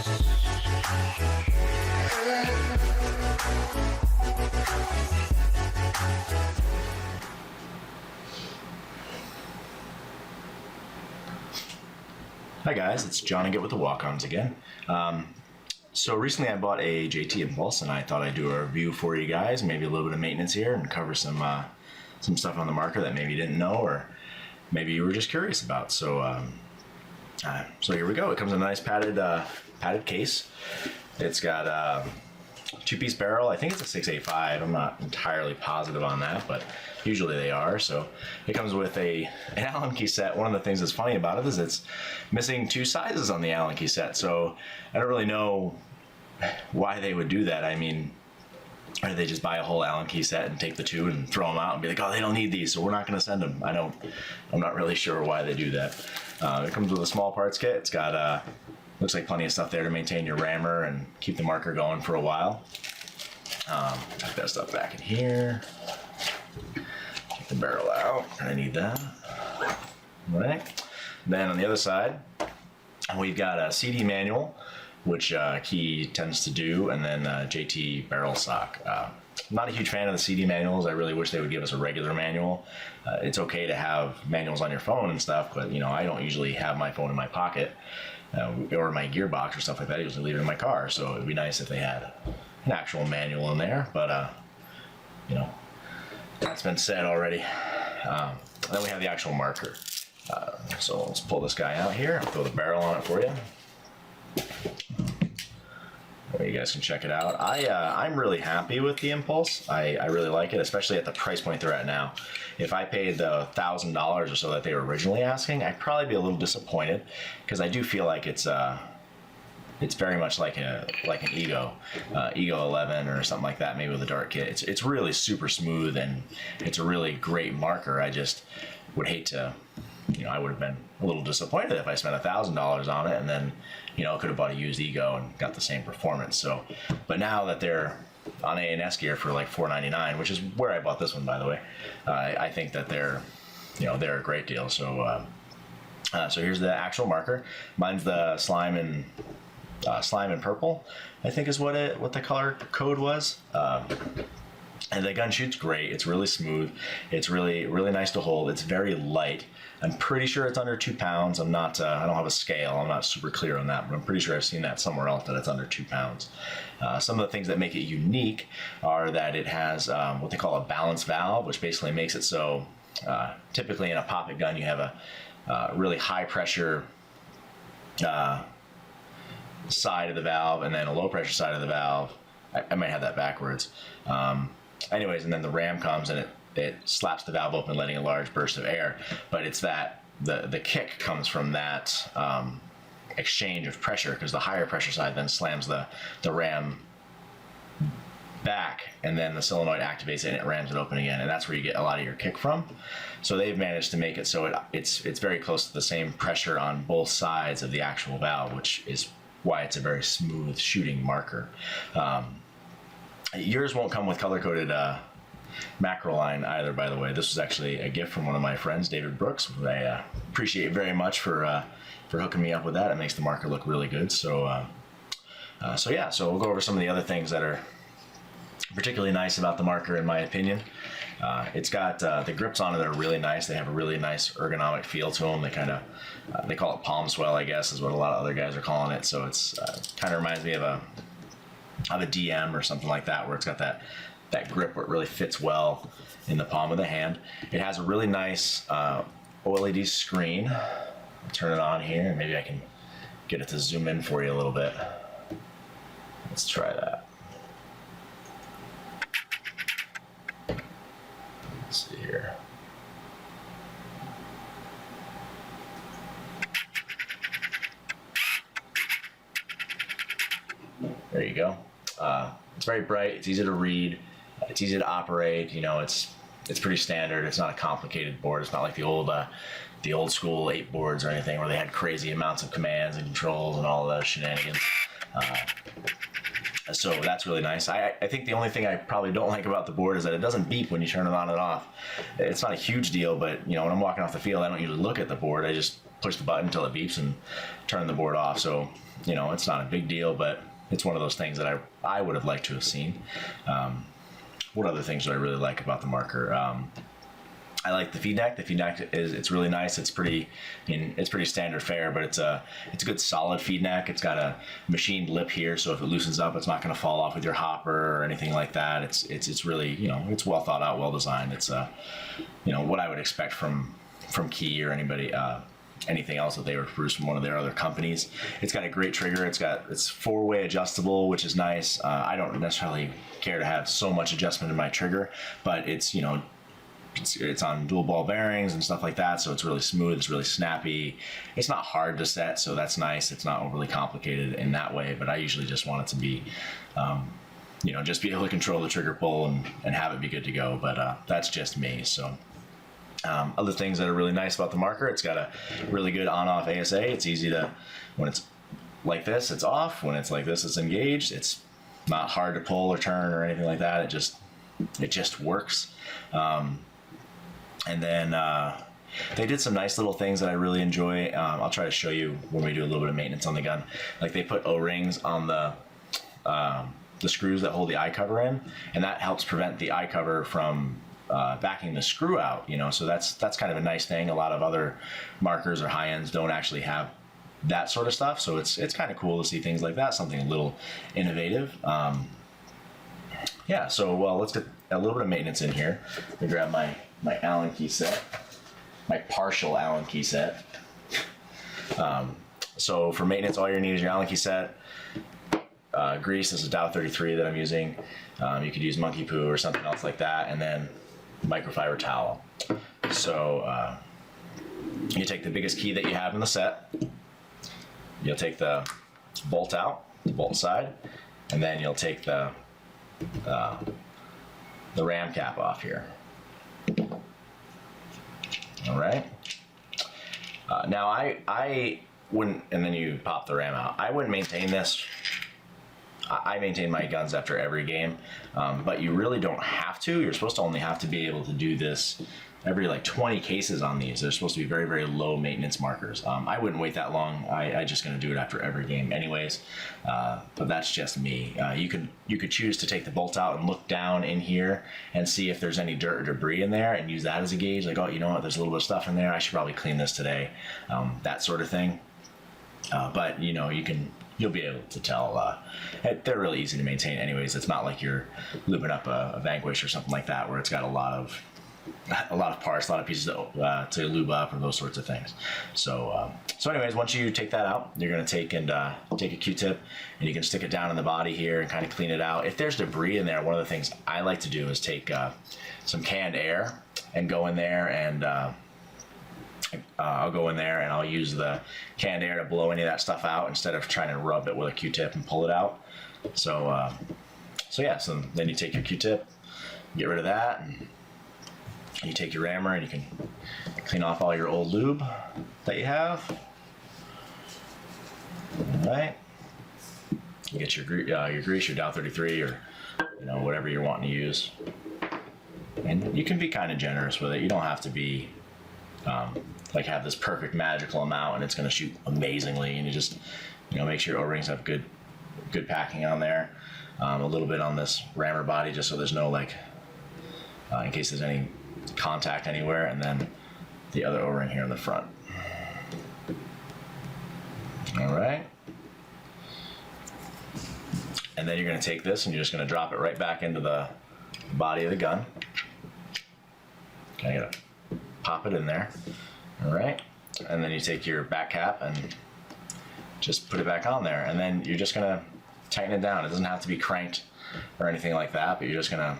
Hi guys, it's Johnaget with the Walk-Ons again. So recently I bought a JT Impulse and I thought I'd do a review for you guys, maybe a little bit of maintenance here and cover some stuff on the marker that maybe you didn't know or maybe you were just curious about. So here we go. It comes in a nice padded case. It's got a two-piece barrel. I think it's a 685. I'm not entirely positive on that, but usually they are. So it comes with an Allen key set. One of the things that's funny about it is it's missing two sizes on the Allen key set. So I don't really know why they would do that. I mean, or they just buy a whole Allen key set and take the two and throw them out and be like, oh, they don't need these, so we're not going to send them. I'm not really sure why they do that. It comes with a small parts kit. It's got looks like plenty of stuff there to maintain your rammer and keep the marker going for a while. Put that stuff back in here. Take the barrel out. I need that. All right. Then on the other side, we've got a CD manual, which Key tends to do, and then JT barrel stock. I'm not a huge fan of the CD manuals. I really wish they would give us a regular manual. It's okay to have manuals on your phone and stuff, but you know, I don't usually have my phone in my pocket or my gearbox or stuff like that. I usually leave it in my car, so it'd be nice if they had an actual manual in there, but you know, that's been said already. Then we have the actual marker. So let's pull this guy out here. I'll throw the barrel on it for you. You guys can check it out. I'm really happy with the Impulse. I really like it, especially at the price point they're at now. If I paid the $1,000 or so that they were originally asking, I'd probably be a little disappointed because I do feel like it's very much like an Ego 11 or something like that, maybe with a dart kit. It's really super smooth and it's a really great marker. I just would hate to, you know, I would have been a little disappointed if I spent $1,000 on it and then, you know, could have bought a used Ego and got the same performance. So, but now that they're on A&S gear for like $4.99, which is where I bought this one, by the way, I think that they're a great deal. So, so here's the actual marker. Mine's the slime and purple, I think is what the color code was. And the gun shoots great. It's really smooth. It's really nice to hold. It's very light. I'm pretty sure it's under 2 pounds. I'm not, I don't have a scale. I'm not super clear on that, but I'm pretty sure I've seen that somewhere else that it's under 2 pounds. Some of the things that make it unique are that it has what they call a balance valve, which basically makes it so typically in a poppet gun you have a really high pressure side of the valve and then a low pressure side of the valve. I might have that backwards. Anyways, and then the ram comes and it slaps the valve open, letting a large burst of air. But it's that the kick comes from that exchange of pressure, because the higher pressure side then slams the ram back, and then the solenoid activates it and it rams it open again, and that's where you get a lot of your kick from. So they've managed to make it so it's very close to the same pressure on both sides of the actual valve, which is why it's a very smooth shooting marker. Yours won't come with color-coded macro line either, by the way. This was actually a gift from one of my friends, David Brooks, who I appreciate very much for hooking me up with that. It makes the marker look really good. So, yeah, so we'll go over some of the other things that are particularly nice about the marker, in my opinion. It's got the grips on it are really nice. They have a really nice ergonomic feel to them. They kind of they call it palm swell, I guess, is what a lot of other guys are calling it. So it's kind of reminds me of a DM or something like that, where it's got that grip where it really fits well in the palm of the hand. It has a really nice OLED screen. I'll turn it on here and maybe I can get it to zoom in for you a little bit. Let's try that. Let's see here. There you go. It's very bright. It's easy to read. It's easy to operate. You know, it's pretty standard. It's not a complicated board. It's not like the old school 8 boards or anything where they had crazy amounts of commands and controls and all those shenanigans. So that's really nice. I think the only thing I probably don't like about the board is that it doesn't beep when you turn it on and off. It's not a huge deal, but when I'm walking off the field, I don't usually look at the board. I just push the button until it beeps and turn the board off. So, it's not a big deal, but it's one of those things that I would have liked to have seen. What other things do I really like about the marker? I like the feed neck. The feed neck it's really nice. It's pretty standard fare, but it's a good solid feed neck. It's got a machined lip here, so if it loosens up, it's not going to fall off with your hopper or anything like that. It's really it's well thought out, well designed. It's what I would expect from Key or anybody. Anything else that they would produce from one of their other companies. It's got a great trigger. It's 4-way adjustable, which is nice. I don't necessarily care to have so much adjustment in my trigger, but it's on dual ball bearings and stuff like that, so it's really smooth, it's really snappy. It's not hard to set, so that's nice. It's not overly complicated in that way, but I usually just want it to be, just be able to control the trigger pull and have it be good to go, but that's just me. So other things that are really nice about the marker, it's got a really good on-off ASA. It's easy to, when it's like this, it's off. When it's like this, it's engaged. It's not hard to pull or turn or anything like that. It just works. And then they did some nice little things that I really enjoy. I'll try to show you when we do a little bit of maintenance on the gun. Like they put O-rings on the screws that hold the eye cover in, and that helps prevent the eye cover from backing the screw out. So that's kind of a nice thing. A lot of other markers or high ends don't actually have that sort of stuff. So it's kind of cool to see things like that. Something a little innovative. Yeah. So let's get a little bit of maintenance in here. Let me grab my Allen key set, my partial Allen key set. So for maintenance, all you need is your Allen key set. Grease, this is Dow 33 that I'm using. You could use monkey poo or something else like that, and then microfiber towel. So you take the biggest key that you have in the set. You'll take the bolt out, the bolt side, and then you'll take the ram cap off here. All right. Now I wouldn't, and then you pop the ram out. I wouldn't maintain this. I maintain my guns after every game, but you really don't have to. You're supposed to only have to be able to do this every 20 cases on these. They're supposed to be very, very low maintenance markers. I wouldn't wait that long. I just gonna do it after every game anyways, but that's just me. You could choose to take the bolt out and look down in here and see if there's any dirt or debris in there and use that as a gauge. Like, oh, you know what, there's a little bit of stuff in there. I should probably clean this today. That sort of thing. But you'll be able to tell. They're really easy to maintain anyways. It's not like you're lubing up a Vanquish or something like that where it's got a lot of parts, a lot of pieces to lube up or those sorts of things. So anyways, once you take that out, you're going to take a Q-tip and you can stick it down in the body here and kind of clean it out. If there's debris in there, one of the things I like to do is take some canned air and go in there and I'll go in there and I'll use the canned air to blow any of that stuff out instead of trying to rub it with a Q-tip and pull it out. So then you take your Q-tip, get rid of that, and you take your rammer and you can clean off all your old lube that you have. All right. You get your grease, your Dow 33 or whatever you're wanting to use. And you can be kind of generous with it. You don't have to be have this perfect magical amount and it's going to shoot amazingly, and you just make sure your O-rings have good packing on there. A little bit on this rammer body just so there's no in case there's any contact anywhere, and then the other O-ring here in the front. All right. And then you're going to take this and you're just going to drop it right back into the body of the gun. Kind of pop it in there. All right. And then you take your back cap and just put it back on there. And then you're just going to tighten it down. It doesn't have to be cranked or anything like that, but you're just going to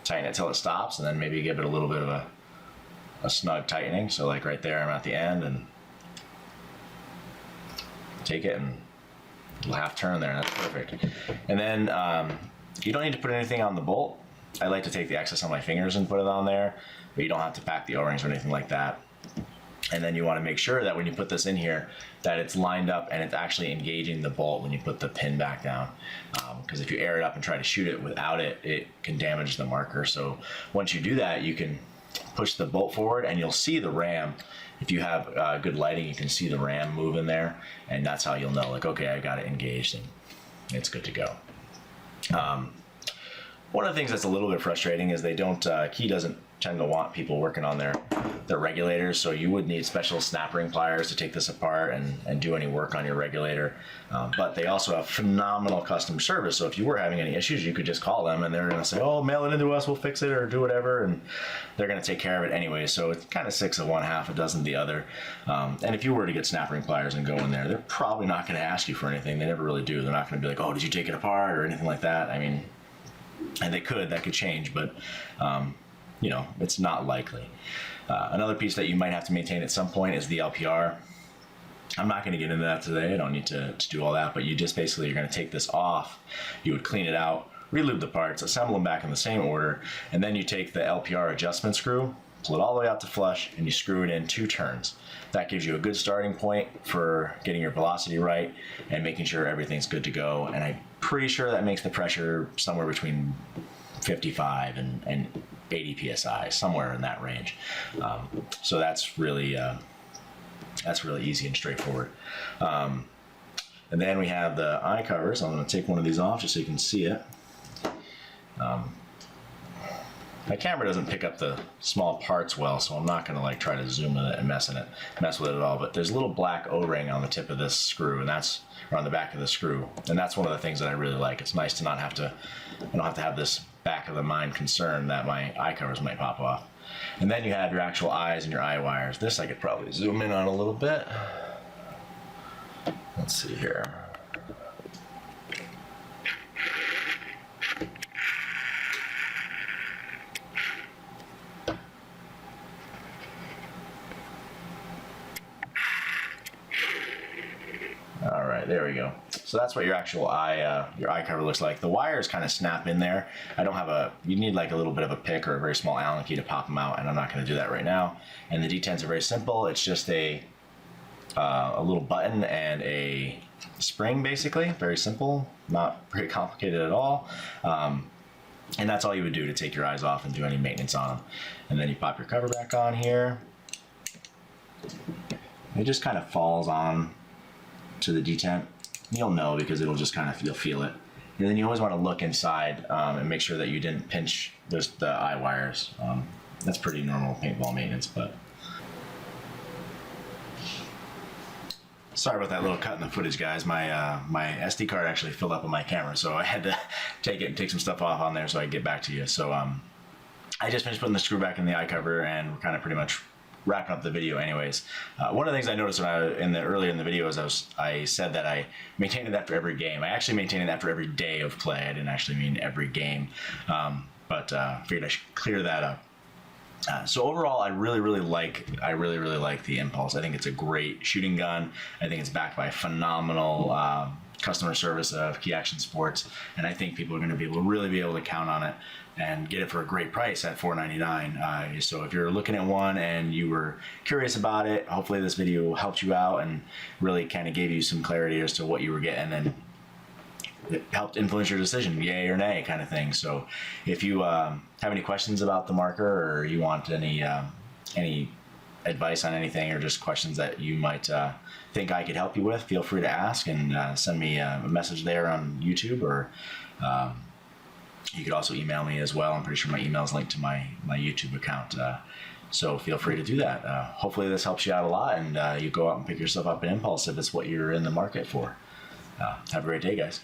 tighten it till it stops, and then maybe give it a little bit of a snug tightening. So right there, I'm at the end, and take it and a half turn there. That's perfect. And then you don't need to put anything on the bolt. I like to take the excess on my fingers and put it on there, but you don't have to pack the O-rings or anything like that. And then you want to make sure that when you put this in here, that it's lined up and it's actually engaging the bolt when you put the pin back down. Because if you air it up and try to shoot it without it, it can damage the marker. So once you do that, you can push the bolt forward and you'll see the ram. If you have good lighting, you can see the ram move in there, and that's how you'll know, like, okay, I got it engaged and it's good to go. One of the things that's a little bit frustrating is Key doesn't tend to want people working on their regulators, so you would need special snap ring pliers to take this apart and do any work on your regulator. But they also have phenomenal customer service, so if you were having any issues, you could just call them and they're going to say, oh, mail it into us, we'll fix it, or do whatever, and they're going to take care of it anyway. So it's kind of 6 of one, half a dozen the other. And if you were to get snap ring pliers and go in there, they're probably not going to ask you for anything. They never really do. They're not going to be like, oh, did you take it apart or anything like that. I mean, and that could change, but you know, it's not likely. Another piece that you might have to maintain at some point is the LPR. I'm not going to get into that today. I don't need to do all that, but you just basically, you're going to take this off. You would clean it out, relube the parts, assemble them back in the same order, and then you take the LPR adjustment screw, pull it all the way out to flush, and you screw it in 2 turns. That gives you a good starting point for getting your velocity right and making sure everything's good to go. And I'm pretty sure that makes the pressure somewhere between 55 and 80 psi, somewhere in that range. So that's really easy and straightforward. And then we have the eye covers. I'm going to take one of these off just so you can see it. My camera doesn't pick up the small parts well, so I'm not going to like try to zoom in it and mess with it at all. But there's a little black O-ring on the tip of this screw, and or on the back of the screw, and that's one of the things that I really like. It's nice to not have to, I don't have to have this back of the mind concern that my eye covers might pop off. And then you have your actual eyes and your eye wires. This I could probably zoom in on a little bit. Let's see here. All right, there we go. So that's what your actual your eye cover looks like. The wires kind of snap in there. You need like a little bit of a pick or a very small Allen key to pop them out, and I'm not going to do that right now. And the D10s are very simple. It's just a little button and a spring, basically. Very simple, not very complicated at all. And that's all you would do to take your eyes off and do any maintenance on them. And then you pop your cover back on here. It just kind of falls on to the detent. You'll know because it'll just kind of, you'll feel it. And then you always want to look inside and make sure that you didn't pinch the eye wires. That's pretty normal paintball maintenance, but sorry about that little cut in the footage, guys. My SD card actually filled up on my camera, so I had to take it and take some stuff off on there so I could get back to you. So I just finished putting the screw back in the eye cover, and we're kind of pretty much wrapping up the video anyways. One of the things I noticed when earlier in the video is I said that I maintained it after every game. I actually maintained it after every day of play. I didn't actually mean every game, but figured I should clear that up. So overall, I really like the Impulse. I think it's a great shooting gun. I think it's backed by phenomenal customer service of Key Action Sports, and I think people are going to really be able to count on it and get it for a great price at $499. So if you're looking at one and you were curious about it, hopefully this video helped you out and really kind of gave you some clarity as to what you were getting, and it helped influence your decision, yay or nay kind of thing. So if you have any questions about the marker, or you want any advice on anything, or just questions that you might think I could help you with, feel free to ask and send me a message there on YouTube, or you could also email me as well. I'm pretty sure my email is linked to my YouTube account. So feel free to do that. Hopefully this helps you out a lot, and you go out and pick yourself up an Impulse if it's what you're in the market for. Have a great day, guys.